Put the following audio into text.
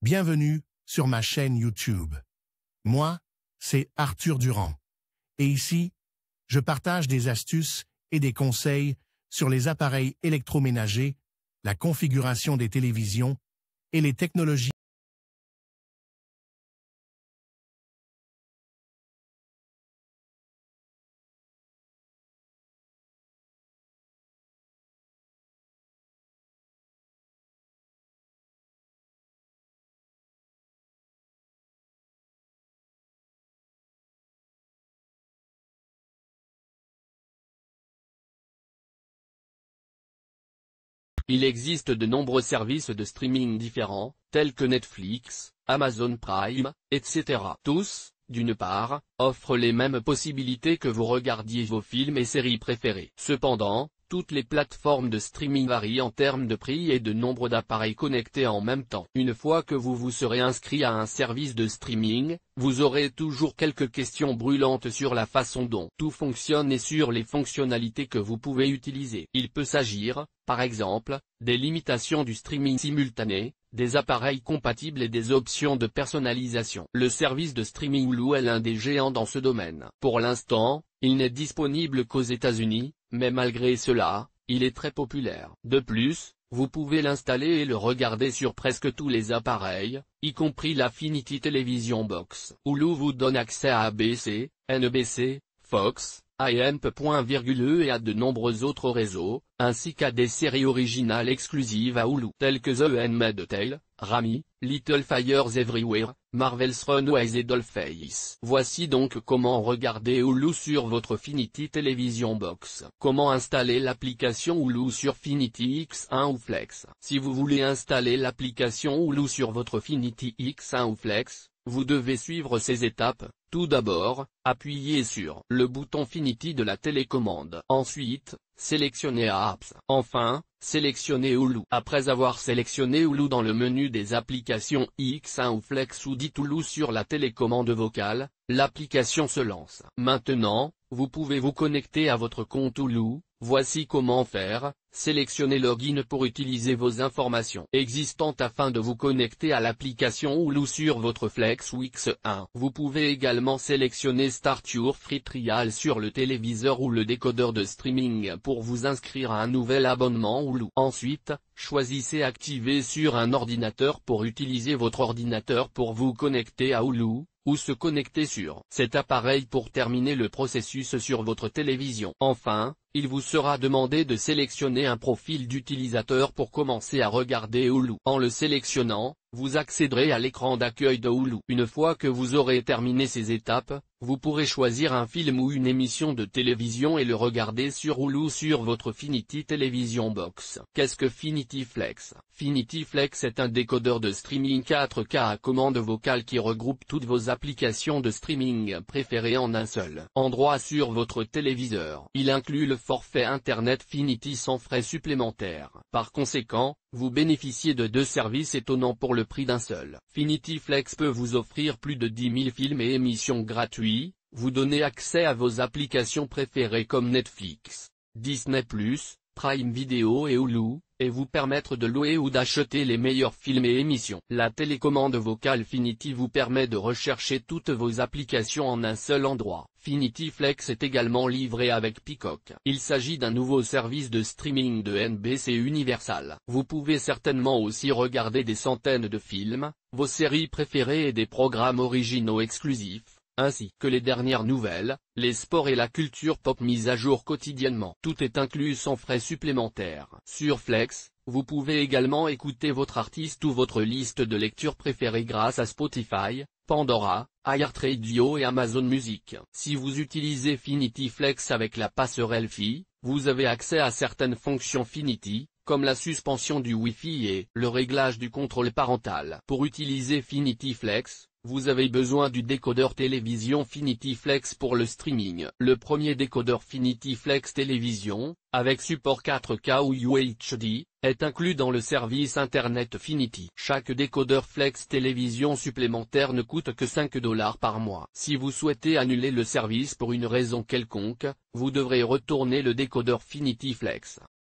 Bienvenue sur ma chaîne YouTube. Moi, c'est Arthur Durand. Et ici, je partage des astuces et des conseils sur les appareils électroménagers, la configuration des télévisions et les technologies. Il existe de nombreux services de streaming différents, tels que Netflix, Amazon Prime, etc. Tous, d'une part, offrent les mêmes possibilités que vous regardiez vos films et séries préférés. Cependant, toutes les plateformes de streaming varient en termes de prix et de nombre d'appareils connectés en même temps. Une fois que vous vous serez inscrit à un service de streaming, vous aurez toujours quelques questions brûlantes sur la façon dont tout fonctionne et sur les fonctionnalités que vous pouvez utiliser. Il peut s'agir, par exemple, des limitations du streaming simultané, des appareils compatibles et des options de personnalisation. Le service de streaming Hulu est l'un des géants dans ce domaine. Pour l'instant, il n'est disponible qu'aux États-Unis, mais malgré cela, il est très populaire. De plus, vous pouvez l'installer et le regarder sur presque tous les appareils, y compris l'Affinity Television Box. Hulu vous donne accès à ABC, NBC, Fox, AMP.E et à de nombreux autres réseaux, ainsi qu'à des séries originales exclusives à Hulu, telles que The Handmaid's Tale, Rami, Little Fires Everywhere, Marvel's Runaways et Dollface. Voici donc comment regarder Hulu sur votre Affinity Television Box. Comment installer l'application Hulu sur Affinity X1 ou Flex. Si vous voulez installer l'application Hulu sur votre Affinity X1 ou Flex, vous devez suivre ces étapes. Tout d'abord, appuyez sur le bouton Affinity de la télécommande. Ensuite, sélectionnez Apps. Enfin, sélectionnez Hulu. Après avoir sélectionné Hulu dans le menu des applications X1 ou Flex ou dit Hulu sur la télécommande vocale, l'application se lance. Maintenant, vous pouvez vous connecter à votre compte Hulu. Voici comment faire. Sélectionnez Login pour utiliser vos informations existantes afin de vous connecter à l'application Hulu sur votre Flex ou X1. Vous pouvez également sélectionner Start Your Free Trial sur le téléviseur ou le décodeur de streaming pour vous inscrire à un nouvel abonnement Hulu. Ensuite, choisissez Activer sur un ordinateur pour utiliser votre ordinateur pour vous connecter à Hulu, ou se connecter sur cet appareil pour terminer le processus sur votre télévision. Enfin, il vous sera demandé de sélectionner un profil d'utilisateur pour commencer à regarder Hulu. En le sélectionnant, vous accéderez à l'écran d'accueil de Hulu. Une fois que vous aurez terminé ces étapes, vous pourrez choisir un film ou une émission de télévision et le regarder sur Hulu sur votre Affinity Television Box. Qu'est-ce que Affinity Flex? Affinity Flex est un décodeur de streaming 4K à commande vocale qui regroupe toutes vos applications de streaming préférées en un seul endroit sur votre téléviseur. Il inclut le forfait Internet Affinity sans frais supplémentaires. Par conséquent, vous bénéficiez de deux services étonnants pour le prix d'un seul. Affinity Flex peut vous offrir plus de 10 000 films et émissions gratuits, vous donner accès à vos applications préférées comme Netflix, Disney+, Prime Video et Hulu, et vous permettre de louer ou d'acheter les meilleurs films et émissions. La télécommande vocale Affinity vous permet de rechercher toutes vos applications en un seul endroit. Affinity Flex est également livré avec Peacock. Il s'agit d'un nouveau service de streaming de NBC Universal. Vous pouvez certainement aussi regarder des centaines de films, vos séries préférées et des programmes originaux exclusifs, ainsi que les dernières nouvelles, les sports et la culture pop mis à jour quotidiennement. Tout est inclus sans frais supplémentaires. Sur Flex, vous pouvez également écouter votre artiste ou votre liste de lecture préférée grâce à Spotify, Pandora, iHeartRadio et Amazon Music. Si vous utilisez Affinity Flex avec la passerelle Fi, vous avez accès à certaines fonctions Affinity, comme la suspension du Wi-Fi et le réglage du contrôle parental. Pour utiliser Affinity Flex, vous avez besoin du décodeur télévision Affinity Flex pour le streaming. Le premier décodeur Affinity Flex Télévision, avec support 4K ou UHD, est inclus dans le service Internet Affinity. Chaque décodeur Flex Télévision supplémentaire ne coûte que $5 par mois. Si vous souhaitez annuler le service pour une raison quelconque, vous devrez retourner le décodeur Affinity Flex.